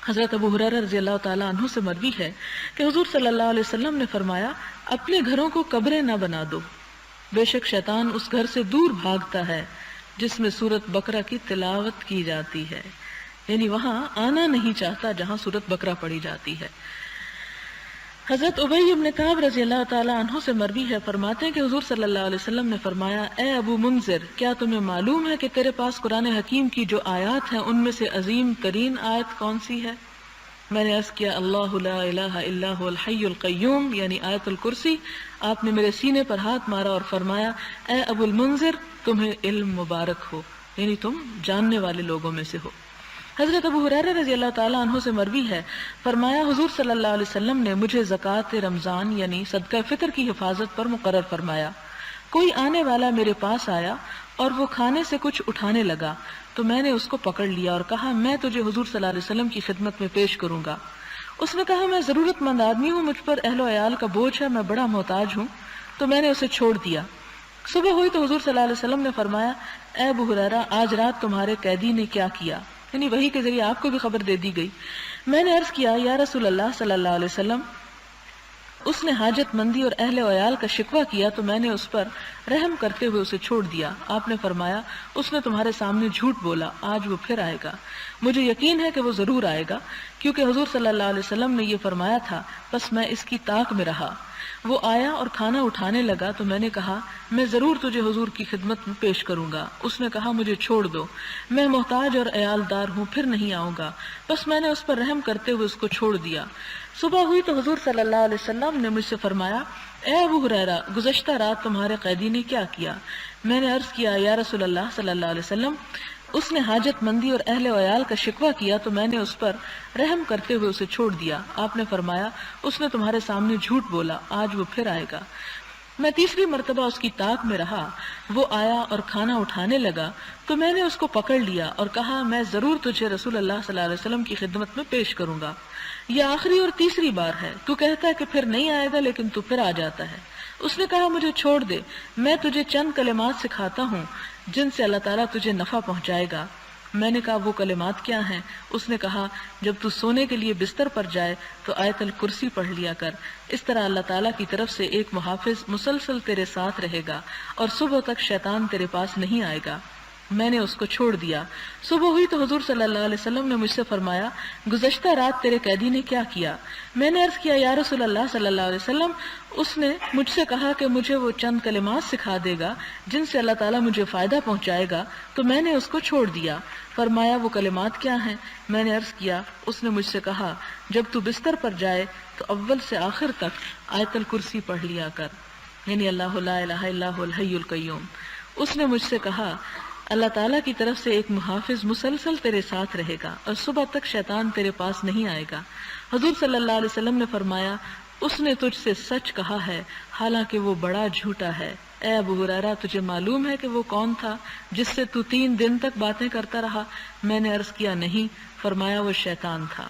حضرت ابو ہریرہ رضی اللہ تعالیٰ عنہ سے مروی ہے کہ حضور صلی اللہ علیہ وسلم نے فرمایا اپنے گھروں کو قبریں نہ بنا دو، بے شک شیطان اس گھر سے دور بھاگتا ہے جس میں سورۃ بقرہ کی تلاوت کی جاتی ہے، یعنی وہاں آنا نہیں چاہتا جہاں سورۃ بقرہ پڑھی جاتی ہے۔ حضرت ابی بن کعب رضی اللہ تعالیٰ عنہ سے مروی ہے، فرماتے ہیں کہ حضور صلی اللہ علیہ وسلم نے فرمایا اے ابو منذر، کیا تمہیں معلوم ہے کہ تیرے پاس قرآن حکیم کی جو آیات ہیں ان میں سے عظیم ترین آیت کون سی ہے؟ میں نے عرض کیا اللہ لا الہ الا هو الحی القیوم، یعنی آیت الکرسی۔ آپ نے میرے سینے پر ہاتھ مارا اور فرمایا اے ابو المنذر، تمہیں علم مبارک ہو، یعنی تم جاننے والے لوگوں میں سے ہو۔ حضرت ابو ہریرہ رضی اللہ تعالیٰ عنہ سے مروی ہے، فرمایا حضور صلی اللہ علیہ وسلم نے مجھے زکوٰۃ رمضان یعنی صدقہ فطر کی حفاظت پر مقرر فرمایا۔ کوئی آنے والا میرے پاس آیا اور وہ کھانے سے کچھ اٹھانے لگا تو میں نے اس کو پکڑ لیا اور کہا میں تجھے حضور صلی اللہ علیہ وسلم کی خدمت میں پیش کروں گا۔ اس نے کہا میں ضرورت مند آدمی ہوں، مجھ پر اہل و عیال کا بوجھ ہے، میں بڑا محتاج ہوں، تو میں نے اسے چھوڑ دیا۔ صبح ہوئی تو حضور صلی اللہ علیہ وسلم نے فرمایا اے ابو ہریرہ، آج رات تمہارے قیدی نے کیا کیا، یعنی وحی کے ذریعے آپ کو بھی خبر دے دی گئی۔ میں نے عرض کیا یا رسول اللہ صلی اللہ علیہ وسلم، اس نے حاجت مندی اور اہل و عیال کا شکوہ کیا تو میں نے اس پر رحم کرتے ہوئے اسے چھوڑ دیا۔ آپ نے فرمایا اس نے تمہارے سامنے جھوٹ بولا، آج وہ پھر آئے گا، مجھے یقین ہے کہ وہ ضرور آئے گا، کیونکہ حضور صلی اللہ علیہ وسلم نے یہ فرمایا تھا، بس میں اس کی طاق میں رہا۔ وہ آیا اور کھانا اٹھانے لگا تو میں نے کہا میں ضرور تجھے حضور کی خدمت میں پیش کروں گا۔ اس نے کہا مجھے چھوڑ دو، میں محتاج اور عیالدار ہوں، پھر نہیں آؤں گا، بس میں نے اس پر رحم کرتے ہوئے اس کو چھوڑ دیا۔ صبح ہوئی تو حضور صلی اللہ علیہ وسلم نے مجھ سے فرمایا اے ابو ہریرہ، گزشتہ رات تمہارے قیدی نے کیا کیا؟ میں نے عرض کیا یا رسول اللہ صلی اللہ علیہ وسلم، اس نے حاجت مندی اور اہل و عیال کا شکوہ کیا تو میں نے اس پر رحم کرتے ہوئے اسے چھوڑ دیا۔ آپ نے فرمایا اس نے تمہارے سامنے جھوٹ بولا، آج وہ پھر آئے گا۔ میں تیسری مرتبہ اس کی طاق میں رہا، وہ آیا اور کھانا اٹھانے لگا تو میں نے اس کو پکڑ لیا اور کہا میں ضرور تجھے رسول اللہ صلی اللہ علیہ وسلم کی خدمت میں پیش کروں گا۔ یہ آخری اور تیسری بار ہے، تو کہتا ہے کہ پھر نہیں آئے گا لیکن تو پھر آ جاتا ہے۔ اس نے کہا مجھے چھوڑ دے، میں تجھے چند کلمات سکھاتا ہوں جن سے اللہ تعالیٰ تجھے نفع پہنچائے گا۔ میں نے کہا وہ کلمات کیا ہیں؟ اس نے کہا جب تو سونے کے لیے بستر پر جائے تو آیت الکرسی پڑھ لیا کر، اس طرح اللہ تعالیٰ کی طرف سے ایک محافظ مسلسل تیرے ساتھ رہے گا اور صبح تک شیطان تیرے پاس نہیں آئے گا۔ میں نے اس کو چھوڑ دیا۔ صبح ہوئی تو حضور صلی اللہ علیہ وسلم نے مجھ سے فرمایا گزشتہ رات تیرے قیدی نے کیا کیا؟ میں نے عرض کیا یا رسول اللہ صلی اللہ علیہ وسلم، اس نے مجھ سے کہا کہ مجھے وہ چند کلمات سکھا دے گا جن سے اللہ تعالیٰ مجھے فائدہ پہنچائے گا، تو میں نے اس کو چھوڑ دیا۔ فرمایا وہ کلمات کیا ہیں؟ میں نے عرض کیا، اس نے مجھ سے کہا جب تو بستر پر جائے تو اول سے آخر تک آیت الکرسی پڑھ لیا کر، یعنی اللہ لا الہ الا هو الحی القیوم۔ اس نے مجھ سے کہا اللہ تعالیٰ کی طرف سے ایک محافظ مسلسل تیرے ساتھ رہے گا اور صبح تک شیطان تیرے پاس نہیں آئے گا۔ حضور صلی اللہ علیہ وسلم نے فرمایا اس نے تجھ سے سچ کہا ہے حالانکہ وہ بڑا جھوٹا ہے۔ اے ابو ہریرہ، تجھے معلوم ہے کہ وہ کون تھا جس سے تو 3 دن تک باتیں کرتا رہا؟ میں نے عرض کیا نہیں۔ فرمایا وہ شیطان تھا۔